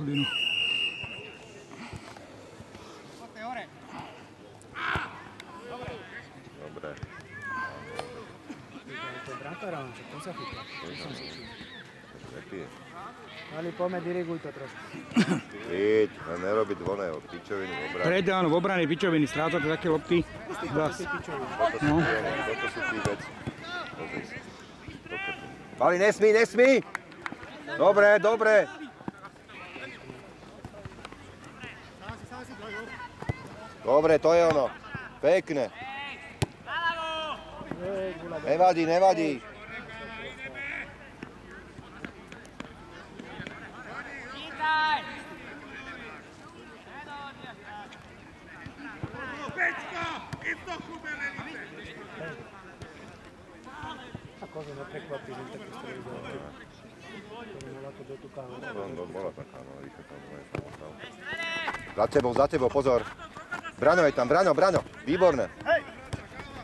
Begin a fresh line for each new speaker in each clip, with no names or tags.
Albinu.
Dobre.
To je brankára, čo to sa chytá.
Nepije.
Ali, poďme, diriguj to trošku.
Piť, nerobiť voného, pičoviny v obrane.
Prejde áno, v obrane pičoviny, strácate také lopty. Zas.
Toto sú tí veci. Pozri si. Pali, nesmí! Dobre. Dobre, to je ono. Pekne. Nevadí.
Akože neprekvapí, že takú strelu dal. To bola to dotuká.
Bola taká, no, rýchlo tam bola samostal. Za tebou, pozor. Braňo je tam, Braňo. Výborné.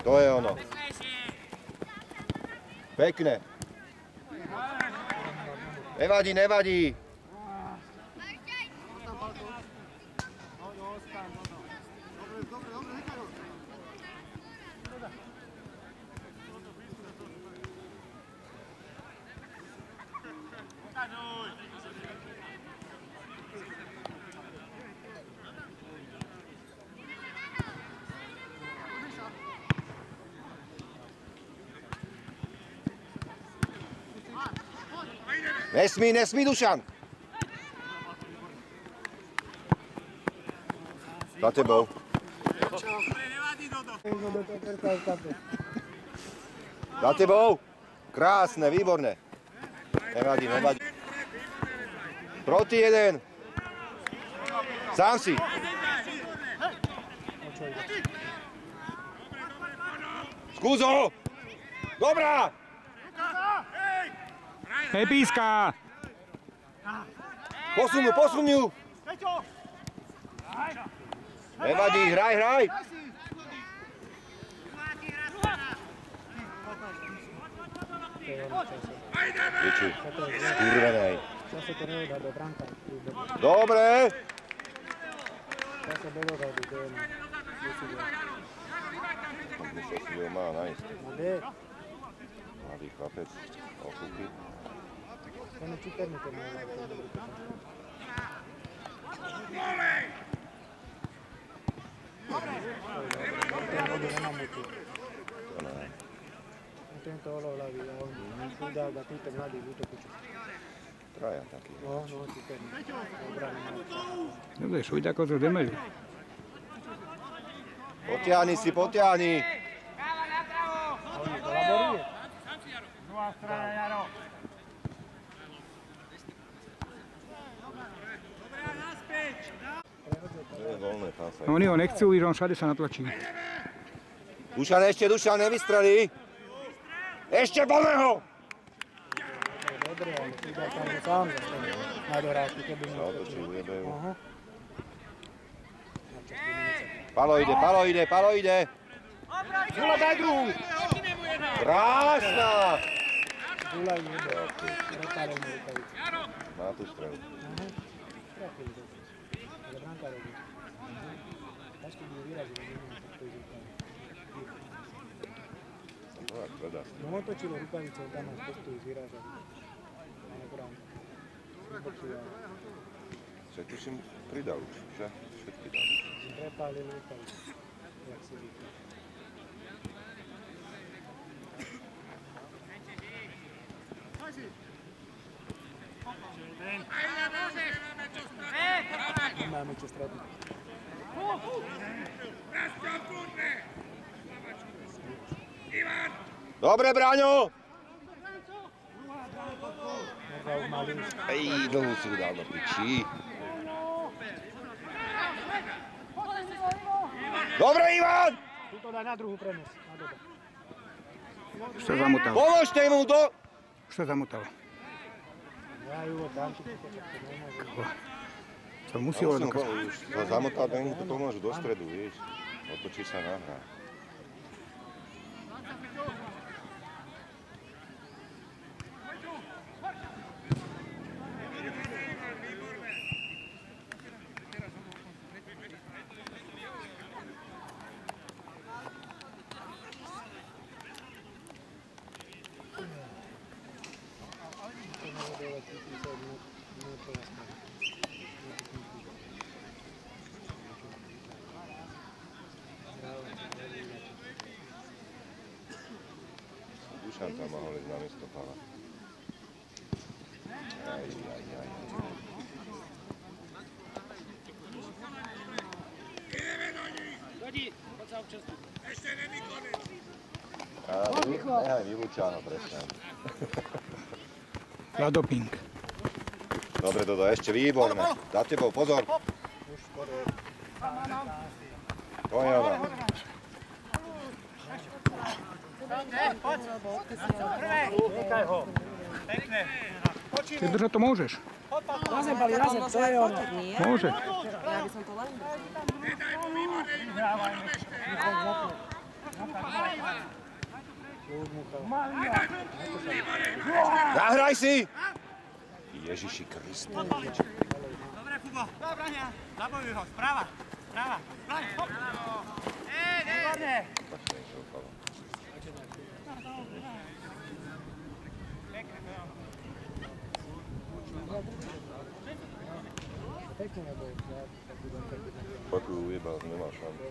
To je ono. Pekne. Nevadí. Nesmí, Dušan. Za tebou. Za tebou. Krásne, výborné. Nevadí. Proti jeden. Sám si. Skús ho. Dobrá.
Nepíska!
Posun ju. Nevadí, hraj. Viči, skurvenej.
Zase to nedá do branka.
Dobre.
Zase do dohľadu, to je
Kde sa si ho má nájsť? Mladý chlapec, okúky.
Ten je čiperný, ten má dobrý potom. Ten vody nemám tu.
To ne.
Tento olovlavý a on chudák a títo mladí v útoku.
Traja taký.
No, čiperný. Obrany má.
Dobre, šuť ako to demeli.
Potiahni si.
A oni kolaborujú.
Druhá strana, Jaro.
To je voľné, tam sa...
Oni ho nechcú, že on všade sa natlačí.
Dušan, nevystrelí. Ešte voľného!
Dobre, ale chudák tam je sám zastane. Na dohrávku, keby mu
Zautočí, ujebejú.
Aha.
Palo ide. Zula, daj druhú. Krásna!
Zula ide. Repárov mu rukavicu.
Má tú strelu.
Aha. Trafili to. Ale bránka robí. Až keď ju vyrazil, nemám takto ísť rukavicu. No otočilo rukavicou, tam až postojí vyrážali. Ale bránka. Vybočila.
Však tuším pridal už, že? Všetky dal.
Prepálili rukavicu. Jak si říká. Nemáme čo stratiť.
Dobre, Braňo!
Ej,
dlhú si dal do piči. Dobre, Ivan!
Tu to daj na druhú prenes. Na dobe.
Už sa zamotal.
Pomôžte mu to!
Už sa zamotal.
Ja ju tam tu nemôžem.
To musí odokaz.
Už sa zamotal, tak mu to pomôžu do stredu, vieš. Otočí sa na hra. Dušan tam mohol ísť na miesto Pala. Aj.
Dodi, poď sa občasnú. Ešte nevykonec.
Nechaj vylúča ho, prestaň.
Za doping.
Dobre, Dodo, ešte výborné. Za tebou, pozor. To je ona.
Nechaj ho. Pekne.
Ty držať to môžeš.
Razem, Pali, razem, to je ono.
Môže.
Ja by som to len
Zahraj si! Ježiši Kriste.
Dobre, Kubo. Brania. Zabojuj ho. Správa. Správa. Braň. Hop. Výborne.
Pekne neboj.
Poku ujebal, nemal šancu.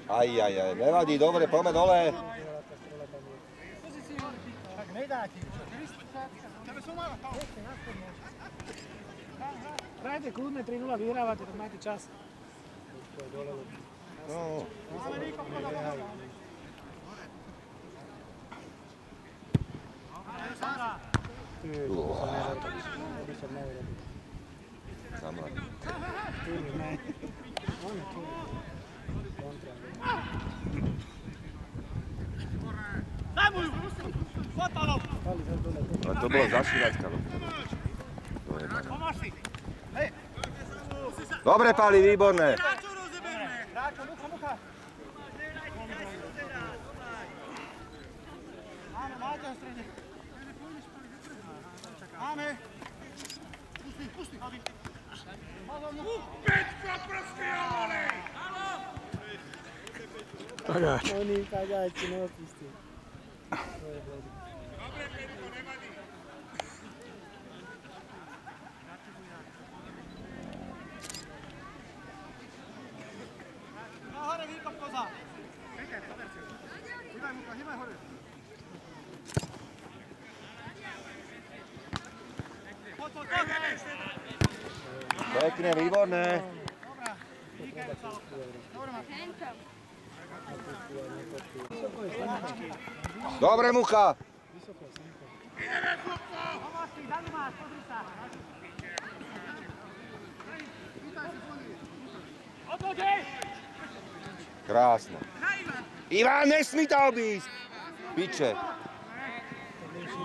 Aj, nevadí, dobre, poďme dole.
Tak nedá ti.
Hrajte kľudne, 3-0 vyhrávate, tak máte čas.
No. Samla.
Zamuj! Fotalo!
Ale to bolo zašívačka.
Pomáš si.
Dobre, Pali, výborné.
Hráčov rozeberme. Hráčov, mucha. Máme, máte na strede. Máme. Pusti. Peťko, prsty a volej!
Takáč.
Oni tagáči, neopustí.
Dobre, Peťko, nevadí. Na hore, výkop koza. Hýbaj hore. Poď.
Pekne, výborné. Dobre, Mucha. Krásne. Ivan, nesmí to obísť. Piče.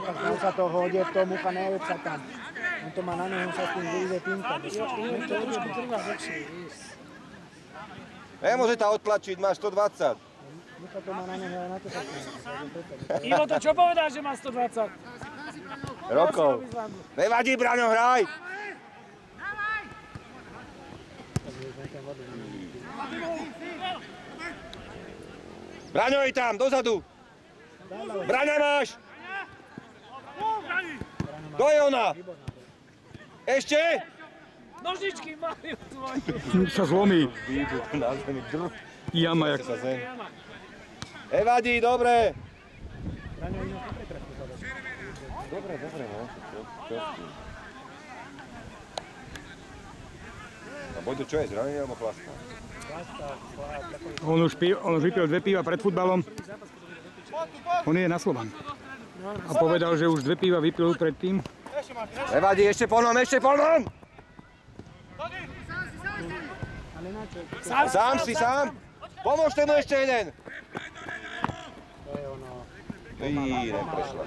On sa to hodí, to Mucha nejed sa tam. On to má na neho, sa s tým vyjde týmka. On to trošku trvá dlhšie, víš.
Nemôže ťa odtlačiť, máš 120.
Mucha to má na neho, ale na to sa tým.
Ivo, to čo povedal, že má 120?
Rokov. Nevadí, Braňo, hraj. Braňo je tam, dozadu. Braňa máš. To je ona. Ešte?
Nožničky majú tvoje.
Sa zlomí.
Výjdu na zemi drv.
Jama, jak
Sa zem. Nevadí, dobre. Dobre, no. Čo s tým? A Boďo, čo je, zranenie alebo chlasta?
on už vypil 2 piva pred futbalom. On je na Slovan. A povedal, že už 2 piva vypil predtým.
Nevadí, ešte po ňom. Sám si. Pomôžte mu ešte jeden.
To je ono.
Neprešla.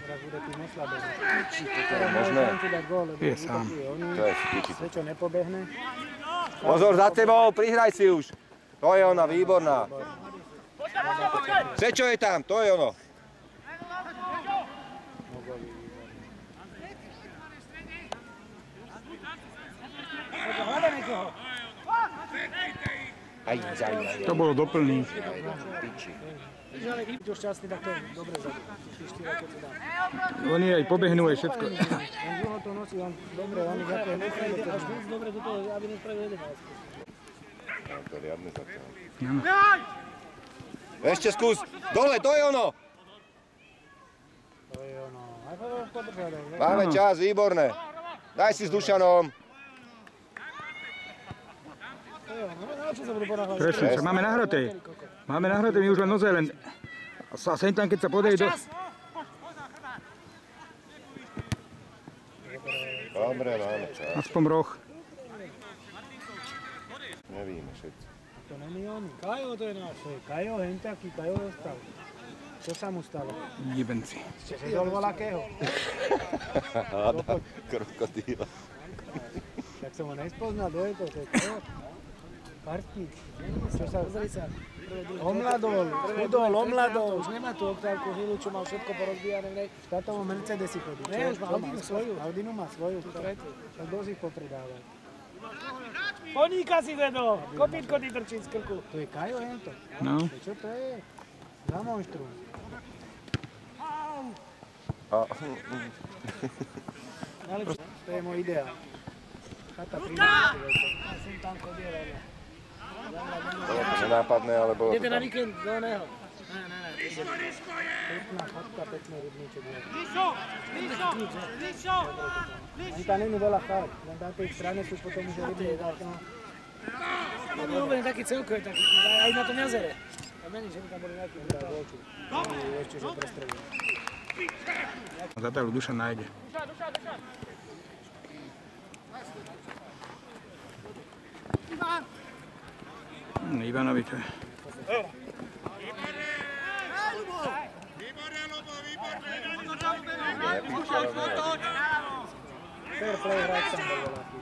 Teraz bude tým oslabený.
To je možné.
Je sám.
To je vtiky.
Prečo nepobehne?
Pozor, za tebou, prihraj si už. To je ona, výborná. Čo je tam, to je ono. Aj.
To bolo doplný.
Piči.
Ale keď už šťastný, tak to je dobre za 4 roky to dá.
Oni aj pobehnú, aj všetko.
On dlho to nosí, on dobre, on ich ako
Prejde až víc dobre do toho, aby nespravil 11.
No, to riadne zatiaľ.
Behaj!
Ešte skús. Dole, to je ono.
To je ono. Aj podržať.
Máme čas, výborné. Daj si s Dušanom.
To je ono. Na čo sa budú ponáhľať?
Presne, čo máme nahraté. Máme nahraté, my už len naozaj len... A sem tam, keď sa podajú do...
Dobre, máme čas.
Aspoň roh.
Nevíme všetci.
To není on. Kajo to je náš. To je Kajo, hen taký Kajo dostal. Čo sa mu stalo?
Jebenci.
Ste dol volakého.
Háda, krokodíla.
Tak som ho nespoznal, kto je to? To je Kajo. Partík. Čo sa...
Pozri sa.
Omladol, chudol, omladol.
Už nemá tú oktávku Hilu, čo mal všetko porozbijané. Ne?
Táto má Mercedesy chodí.
Ne, už má Audinu svoju.
Audinu má svoju.
Preto.
Tak dosť ich popredával.
Poníka si, dedo! Kopítko ti trčí z krku.
To je Kajo, hento.
No.
Čo to je? Za monštrum.
Najlepšie.
To je môj ideál. Tata príde.
Ja som tam chodil, ale...
Bolo to nenápadné, ale bolo to
Idete na
tam.
víkend do oného.
Pekná chatka, pekný rybníček.
Lišo! Lišo! Lišo!
Ani tam není veľa chat. Len na tej strane sú potom už rybník.
To bol úplne taký celkový, taký, aj na tom jazere. Tam není, že by tam boli nejaké voľčí.
Ešte, že prestrelil.
Zatiaľ Dušan nájde. Ivanovi to je.
Fair play hráč tam bol veľaký.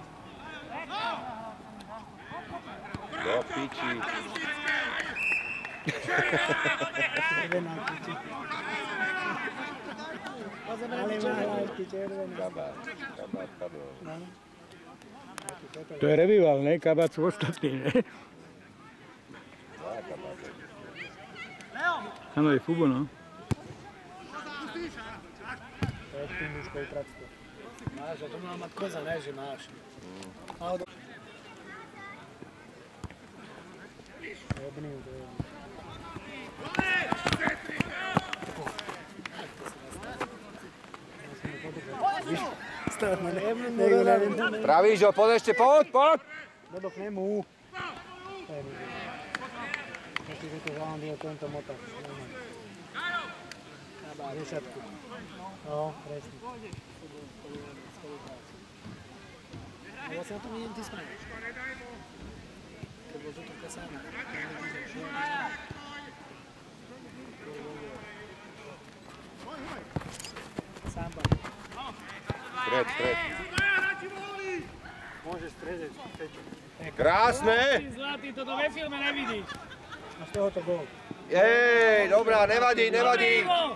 Do piči.
Červená piči. Ale má hlášky červená.
Kabát padol.
To je revival, ne? Kabát sú ostatní, ne? Áno, je Fubo, no.
To je tým už koutratstvo.
Máš, a to má mať koza, ne, že máš.
Jebný, to je. Stav ma neviem.
Pravíš ho, poď ešte, poď!
Dodo k nemu. To je vidieť. Taký, že to zalandio tento motor. Na desiatku. No, presne.
A vlastne na tom idem ty smeň. Keď bol tutovka sama. Samba.
Stred.
Môžeš stredeť.
Krásne!
Ty zlatý, toto ve filme nevidíš.
A z toho to gól.
Jej, dobrá, nevadí.
Ivo!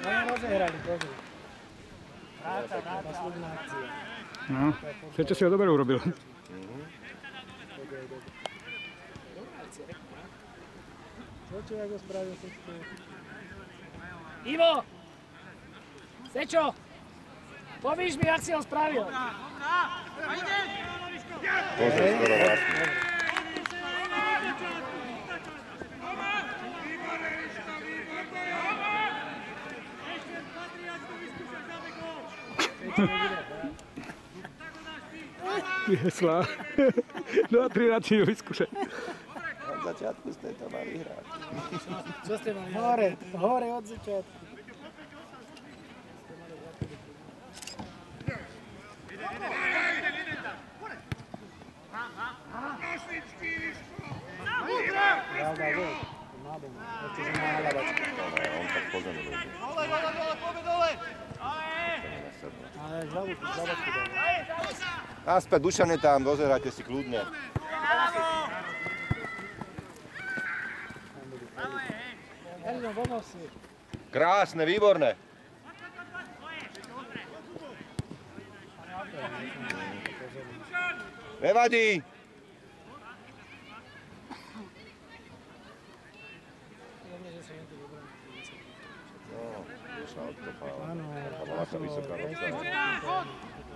No, rozehrali, pozri. Posledná akcia.
No, všetko si ho dobre urobil.
Čo, jak ho spravil všetko?
Ivo! Sečo! Povíš mi, jak si ho spravil.
Pozor, skoro vlastne.
Jeslá. 2-3 radši ju vyskúšať.
Od začiatku ste to mali hrať.
Čo ste mali?
Hore od začiatku. Pravda, gol. Mladý. Ešte, že má hlavačku.
On tak po zemi robí.
Poďme dole!
Ale hlavačku dal.
Naspäť, Dušan je tam, dozerajte si kľudne.
Elino, pomoz si.
Krásne, výborné. Nevadí. fála.
Áno,
To bola taká vysoká lopta.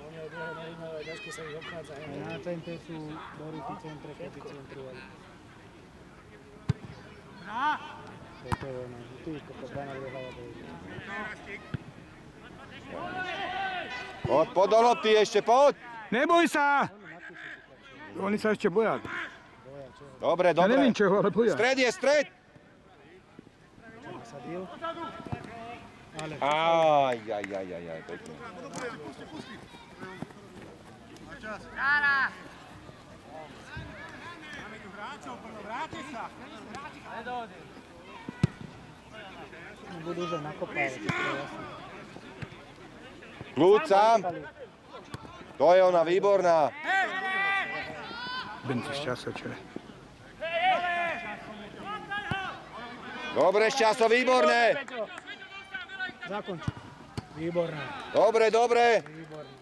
Oni aj dlho nevymávajú, aj ťažko sa ich obchádza.
na centre sú do ruky centre, keby centrovali. Toto je ono, ty, toto brána bude hlava do ruky.
Poď do lopty ešte, poď!
Neboj sa! Oni sa ešte boja.
Dobre,
Ja neviem
dobre.
čoho, ale boja.
Stred je stred!
Nasadil. Ale
Aj, pekne.
budú že nakopávať, to je jasné.
Kľúč sám. To je ona, výborná.
Bence šťasočere.
Dobre, Šťaso, výborné.
Zakonč. Výborné.
Dobre, dobre.
Výborné.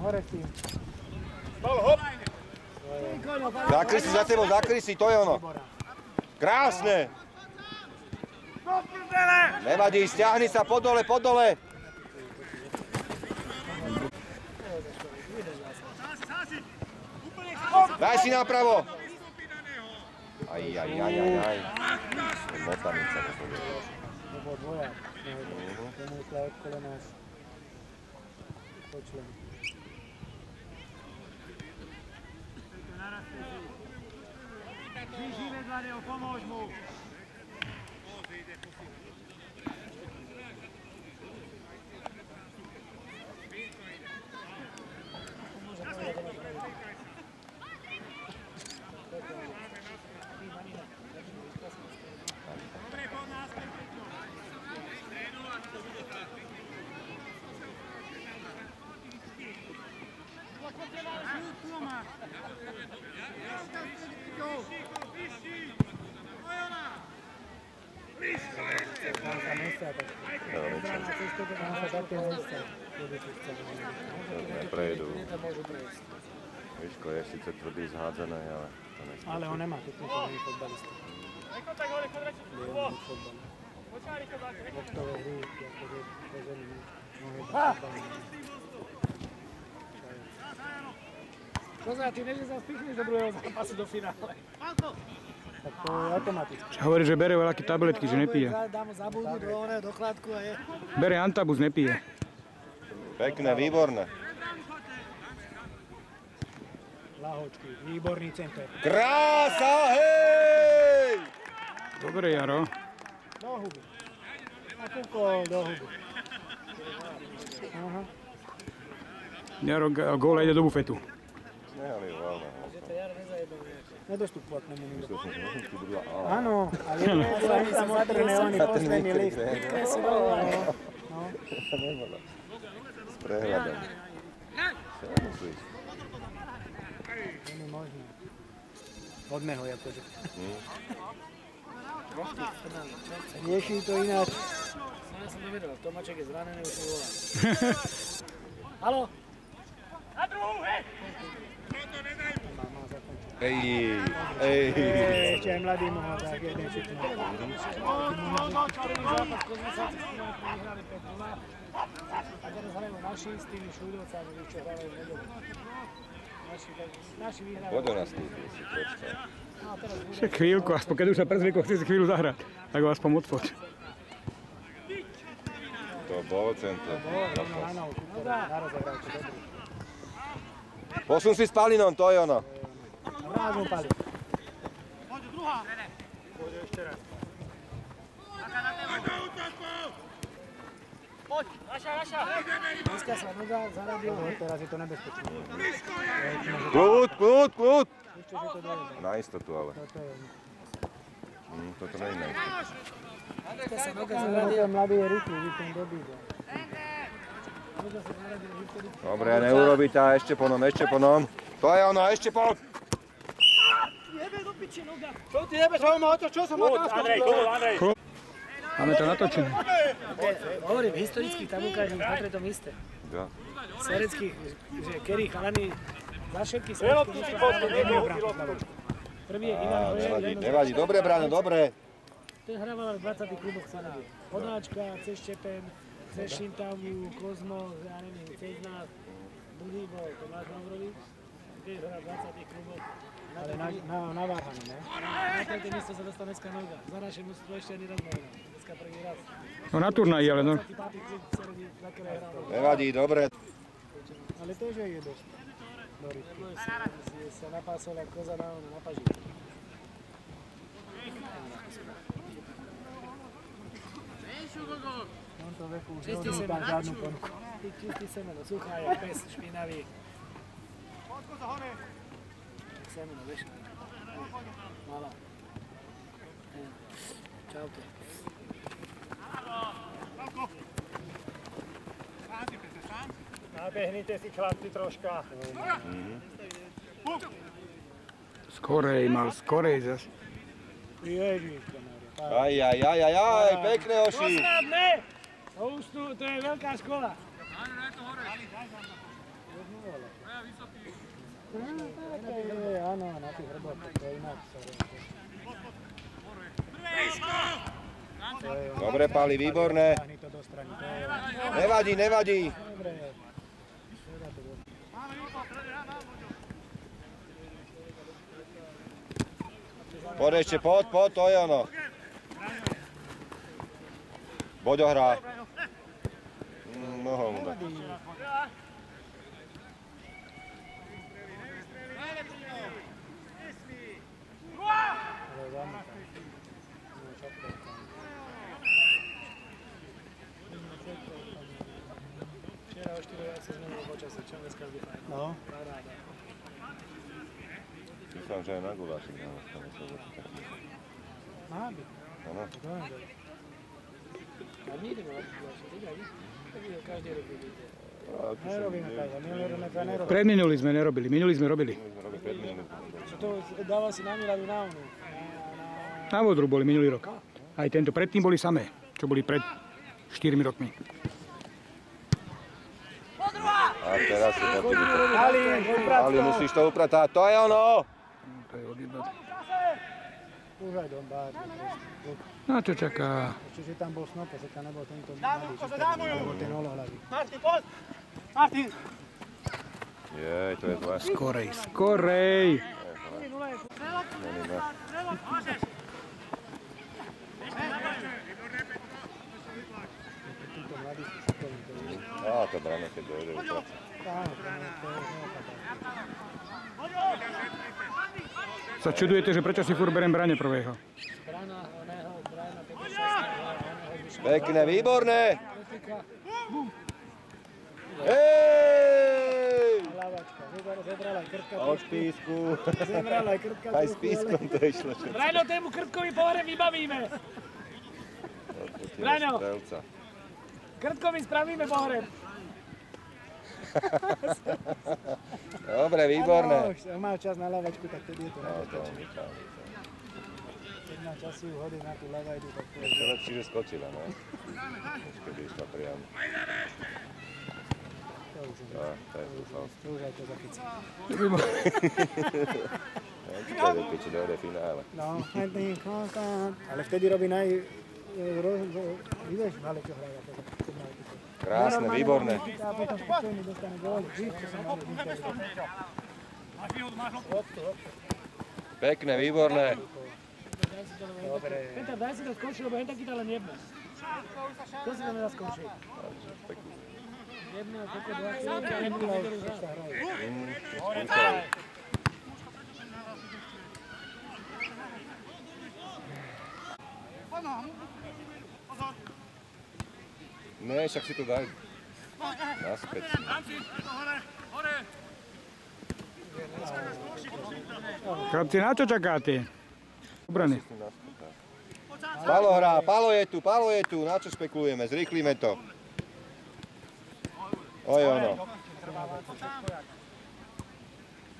Hore s tým.
Zakry si, to je ono. Krásne. Nevadí, stiahni sa, po dole. Daj si napravo. Aj. Motanica to povie.
To bol dvojak. Tomu je tlaje kolena až po člen.
Žížime dla neho, pomôž mu.
Tam sa mesta, tak tam sa také mesta.
Neprejdú.
Tam môžu prejsť.
Výško je síce tvrdý zhádzané, ale to nesmie.
Ale on nemá techniku, nie je fotbalista. Nie je fotbal. Loktové hry, akože pozorný, nohy do fotbalu.
Kozá, ty než sa spichneš do druhého zápasu do finále.
Tak to je automaticky.
Hovorí, že bere veľaké tabletky, že nepije.
Dám zabudnúť do chladku a je.
Bere antabus, nepije.
Pekné, výborné.
Lahočky, výborný center.
Krása, hej!
Dobre, Jaro.
Do huby. A kúkol do huby. Aha.
Jaro, gól ide do bufetu.
Nehali voľné.
Nedostupovať k nemu nikto.
To som si myslím, že budú...
Áno, ale je to ani tam otrné, oni posledný list. No.
To nebolo. S prehľadom. Čo myslíš?
To je možné. Hodme ho, akože. Rieši to ináč.
Ja som nevedel, Tomáček je zranený, už mu volá. Haló?
Na druhú, hej!
Ej.
Ešte aj mladý mohol dať jeden šutný.
Prvý zápas Kozmisáci s tým vyhrali 5-0. A teraz hrajú naši s tými Šúdovcami, čo hrajú v nedelu. Naši vyhrajú.
Poď do nás tu, si predstav.
No a teraz bude.
Však chvíľku, aspoň keď už sa prezvykol, chce si chvíľu zahrať. Tak ho aspoň odfoč.
To bol center.
Áno, naraz zahral to dobrý.
Posun si s Palinom, to je ono.
Vráž mu Pali.
Poď, druhá. Poď, naša.
Dneska sa Noga zaradil.
Teraz je to nebezpečné.
Kľud.
Ešte, že to dojde.
Na istotu, ale.
Toto je ono.
Toto nie je na istotu.
Dneska sa Noga
No,
zaradil.
ten mladý je rýchly, vy ten dobíde.
Noga sa zaradil historicky.
Dobre, neurobí tá, ešte po nom. To je ono, ešte po...
Čo ty nebeš, čo som mal
Máme to natočené.
Hovorím, v historických tabulkách je na tretom isté.
Ja.
Serecký, že Kerry chalani za všetky
Veľa
serecký
tu si
mužstva
posto,
hrávajú
niekto
jednu lavičku. Prvý je Ivan Hojer,
Nevadí, dobre, Braňo, dobre.
ten hrával v 20 kluboch Seregy. Odáčka, cez Štepen, cez Šintavu, Kozmo, ja neviem, cez nás, druhý bol Tomáš Mavrovič, tiež hral v 20 kluboch.
Ale na Varhanu, ne?
Na tretie miesto sa dostal dneska Noga. Za naše mužstvo ešte ani raz nehral. Dneska prvý raz.
No na turnaji, ale no.
25. klub Seregy, na ktorej hral.
Nevadí, dobre.
Ale tiež je dosť. Do rybky.
Sa napásol ako koza na paži.
V tomto veku už
Čistý
neodmýtam
semeno.
žiadnu ponuku.
Čistý semeno, suchá jak pes, špinavý. Semeno, vieš? Malá. Čaute.
Nabehnite si chlapci troška.
Skorej mal, skorej zas.
Ježiško, Mária.
Aj, pekné, Oši.
Posledné! To je veľká škola.
Áno, na tých hroboch, to je inak.
Dobre, Pali, výborné.
Táhni to do strany, to je...
Nevadí, nevadí.
Dobre.
Poď ešte, poď, to je ono. Boďo hrá. Nohou mu dá.
Ale zamýtam. No, čapka tam.
Včera o 4 sa zmenilo počasie, čo dneska bude fajn.
No,
Paráda.
Myslím, že aj na gulášik dáme.
má byť.
Áno.
To je dobre.
A my ideme na gulášik, vidíš? Tak je každý rok vidíte.
Nerobíme tak, minulý rok nechá nerobí.
Predminuli sme nerobili, minuli sme robili.
Čo to dával si na Miladu na onu.
Na Vodru boli minulý rok. Aj tento, predtým boli samé, čo boli pred 4 rokmi.
A teraz si to
Ali,
Ali, musíš to upratať, to je ono!
To je odjebať.
už aj dom bár.
Na čo čaká?
Ešte, že tam bol Snopo, že tam nebol tento mladý, že tam nebol ten holohlavý.
Martin, poď! Martin!
Jej, to je zle.
Skorej, skorej!
Není zle.
Títo mladí sú šikovní.
Á, to Braňo, keď dojde upracať.
Áno, to je neopatrné.
Sa čudujete, že prečo si furt berem Brane prvého?
Brana, oného, Brana, 56.
Pekné, výborné! Hej!
Lavačka, zebrala aj krtka.
Od písku.
Zebrala aj krtka.
Aj s pískom to išlo.
Brano, tému krtkovi pohore vybavíme. Braňo.
Strelca.
Krtkovi spravíme pohore.
Dobre, výborné.
Ak mal čas na lavačku, tak tedy je to
No, to
nebezpečné. Keď má čas ju hodiť na tú lavajdu, tak to je...
ešte lepšie, že skočila, no. Už keby išla priamo.
To už je.
To je zúfal.
To už aj to zachycí.
To je do piči, dojde finále.
No, ale vtedy robí Vidíš, ale čo hrajú.
Krásne, výborné.
A potom spokojný dostane gól. Víš, čo som mal
Pekné, výborné.
Dobre.
Peter, daj si to skončiť, lebo hen taký to len jebne. To si to nedá skončiť. Jebne, koľko 20, a nebudú vedeli hrať.
Ne, však si to daj. Naspäť.
Chlapci, na čo čakáte? Obrany.
Palo hrá, Palo je tu, na čo špekulujeme, zrýchlíme to. Oj, ono.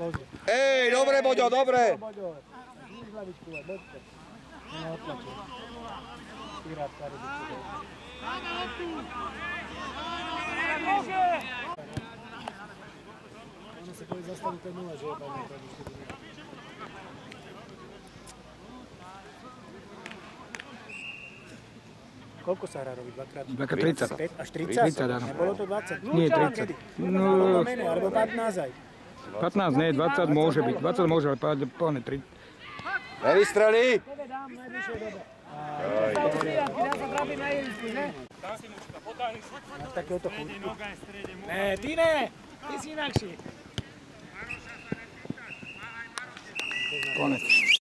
Pozri.
Ej, dobre, Boďo, dobre.
Boďo, níž hlavičku, Boďko. Neodplatil. Pirát Karibice.
Ono sa povie zastaviť ten 0, že je pamätám.
Koľko sa hrá robiť? Dvakrát?
2x30.
5 až 30?
30, áno.
Nebolo to 20?
Nie, 30.
Kedy?
No,
Alebo menej, alebo 15 aj.
15 nie, 20 môže byť. 20 môže, ale plne 3.
Nevystrelí!
Tebe dám v najbližšej dobe.
Oj,
Sa ustriať, ty dá sa trápiť na ihrisku, že?
Máš takéhoto chudku.
Ne, ty ne! Ty si inakší.
Konec.